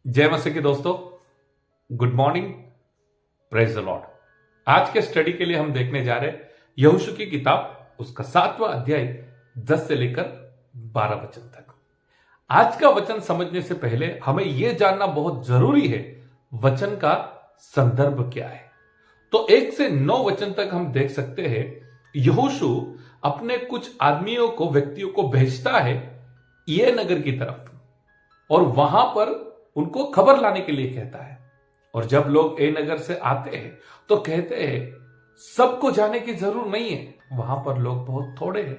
जय मसीह के दोस्तों, good morning, praise the Lord. आज के स्टडी के लिए हम देखने जा रहे हैं यहोशू की किताब, उसका 7वां अध्याय 10 से लेकर 12 वचन तक। आज का वचन समझने से पहले हमें यह जानना बहुत जरूरी है वचन का संदर्भ क्या है। तो 1 से 9 वचन तक हम देख सकते हैं यहोशू अपने कुछ आदमियों को, व्यक्तियों को भेजता है ये नगर की तरफ, और वहां पर उनको खबर लाने के लिए कहता है। और जब लोग ए नगर से आते हैं तो कहते हैं सबको जाने की जरूरत नहीं है, वहां पर लोग बहुत थोड़े हैं,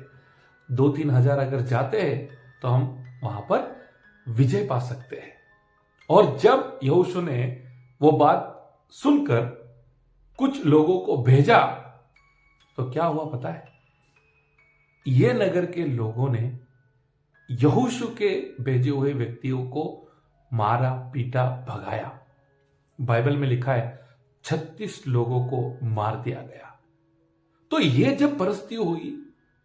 2-3 हजार अगर जाते हैं तो हम वहां पर विजय पा सकते हैं। और जब यहोशू ने वो बात सुनकर कुछ लोगों को भेजा तो क्या हुआ पता है? ये नगर के लोगों ने यहोशू के भेजे हुए व्यक्तियों को मारा, पीटा, भगाया। बाइबल में लिखा है 36 लोगों को मार दिया गया। तो यह जब परिस्थिति हुई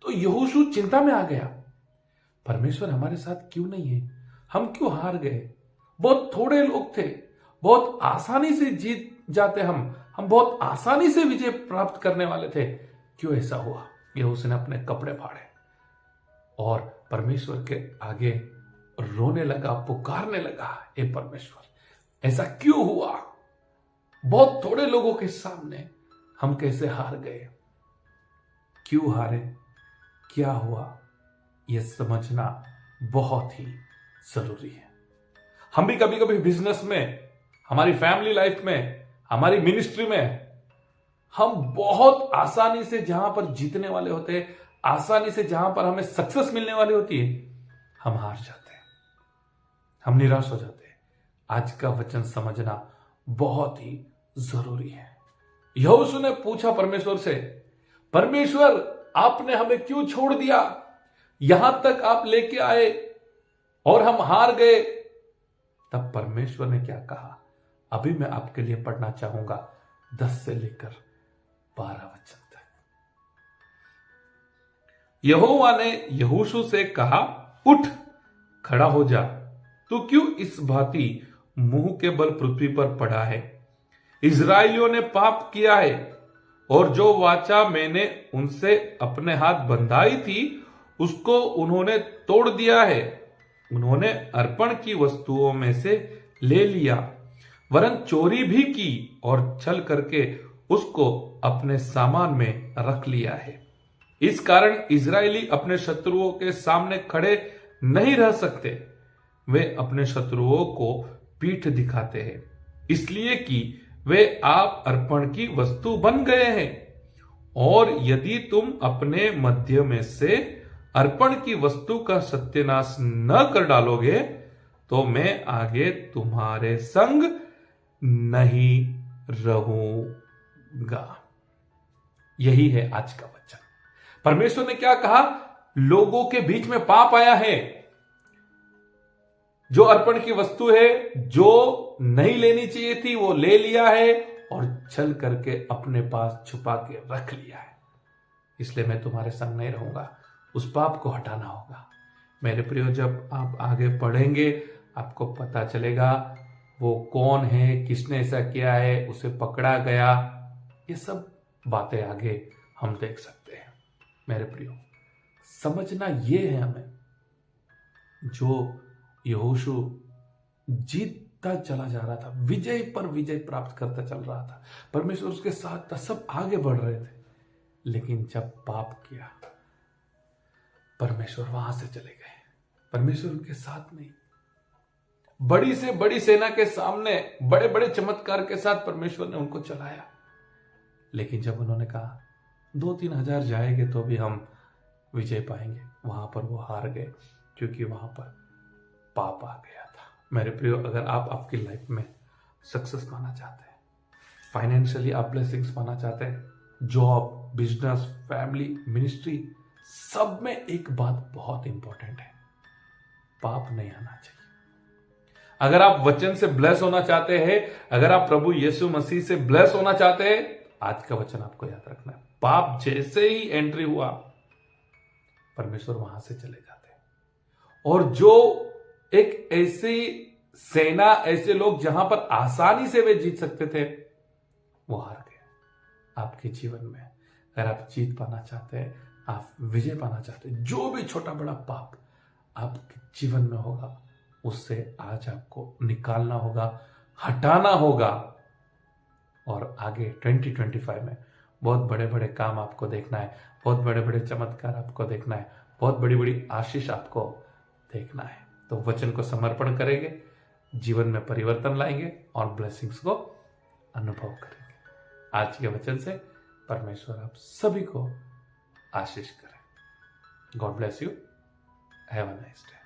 तो यहोशू चिंता में आ गया, परमेश्वर हमारे साथ क्यों नहीं है? हम क्यों हार गए? बहुत थोड़े लोग थे, बहुत आसानी से जीत जाते, हम बहुत आसानी से विजय प्राप्त करने वाले थे, क्यों ऐसा हुआ? यहोशू ने अपने कपड़े फाड़े और परमेश्वर के आगे रोने लगा, पुकारने लगा, हे परमेश्वर ऐसा क्यों हुआ? बहुत थोड़े लोगों के सामने हम कैसे हार गए? क्यों हारे? क्या हुआ? यह समझना बहुत ही जरूरी है। हम भी कभी कभी बिजनेस में, हमारी फैमिली लाइफ में, हमारी मिनिस्ट्री में हम बहुत आसानी से जहां पर जीतने वाले होते हैं, आसानी से जहां पर हमें सक्सेस मिलने वाली होती है, हम हार जाते हैं, हम निराश हो जाते हैं। आज का वचन समझना बहुत ही जरूरी है। यहोशू ने पूछा परमेश्वर से, परमेश्वर आपने हमें क्यों छोड़ दिया? यहां तक आप लेके आए और हम हार गए। तब परमेश्वर ने क्या कहा? अभी मैं आपके लिए पढ़ना चाहूंगा 10 से लेकर 12 वचन तक। यहोवा ने यहोशू से कहा, उठ, खड़ा हो जा, तू क्यों इस भांति मुंह के बल पृथ्वी पर पड़ा है? इस्राएलियों ने पाप किया है और जो वाचा मैंने उनसे अपने हाथ बंधाई थी उसको उन्होंने तोड़ दिया है। उन्होंने अर्पण की वस्तुओं में से ले लिया, वरन चोरी भी की और छल करके उसको अपने सामान में रख लिया है। इस कारण इस्राएली अपने शत्रुओं के सामने खड़े नहीं रह सकते। वे अपने शत्रुओं को पीठ दिखाते हैं, इसलिए कि वे आप अर्पण की वस्तु बन गए हैं। और यदि तुम अपने मध्य में से अर्पण की वस्तु का सत्यानाश न कर डालोगे तो मैं आगे तुम्हारे संग नहीं रहूंगा। यही है आज का वचन। परमेश्वर ने क्या कहा? लोगों के बीच में पाप आया है, जो अर्पण की वस्तु है जो नहीं लेनी चाहिए थी वो ले लिया है और छल करके अपने पास छुपा के रख लिया है। इसलिए मैं तुम्हारे संग नहीं रहूंगा। उस पाप को हटाना होगा। मेरे प्रियो, जब आप आगे पढ़ेंगे आपको पता चलेगा वो कौन है, किसने ऐसा किया है, उसे पकड़ा गया, ये सब बातें आगे हम देख सकते हैं। मेरे प्रियो, समझना ये है हमें, जो यहोशू जीतता चला जा रहा था, विजय पर विजय प्राप्त करता चल रहा था, परमेश्वर उसके साथ था, सब आगे बढ़ रहे थे, लेकिन जब पाप किया परमेश्वर वहां से चले गए। परमेश्वर उनके साथ नहीं। बड़ी से बड़ी सेना के सामने बड़े बड़े चमत्कार के साथ परमेश्वर ने उनको चलाया, लेकिन जब उन्होंने कहा 2-3 हजार जाएंगे तो भी हम विजय पाएंगे, वहां पर वो हार गए, क्योंकि वहां पर पाप आ गया था। मेरे प्रियो, अगर आप आपकी लाइफ में सक्सेस पाना चाहते हैं, फाइनेंशियली आप ब्लेसिंग्स पाना चाहते हैं, जॉब, बिजनेस, फैमिली, मिनिस्ट्री, सब में एक बात बहुत इंपॉर्टेंट है, पाप नहीं आना चाहिए। अगर आप वचन से ब्लेस होना चाहते हैं, अगर आप प्रभु यीशु मसीह से ब्लेस होना चाहते हैं, आज का वचन आपको याद रखना है। पाप जैसे ही एंट्री हुआ परमेश्वर वहां से चले जाते हैं। और जो एक ऐसी सेना, ऐसे लोग जहां पर आसानी से वे जीत सकते थे, वो हार गए। आपके जीवन में अगर आप जीत पाना चाहते हैं, आप विजय पाना चाहते हैं, जो भी छोटा बड़ा पाप आपके जीवन में होगा, उससे आज आपको निकालना होगा, हटाना होगा। और आगे 2025 में बहुत बड़े बड़े काम आपको देखना है, बहुत बड़े बड़े चमत्कार आपको देखना है, बहुत बड़ी बड़ी आशीष आपको देखना है। तो वचन को समर्पण करेंगे, जीवन में परिवर्तन लाएंगे और ब्लेसिंग्स को अनुभव करेंगे। आज के वचन से परमेश्वर आप सभी को आशीष करें। God bless you. Have a nice day.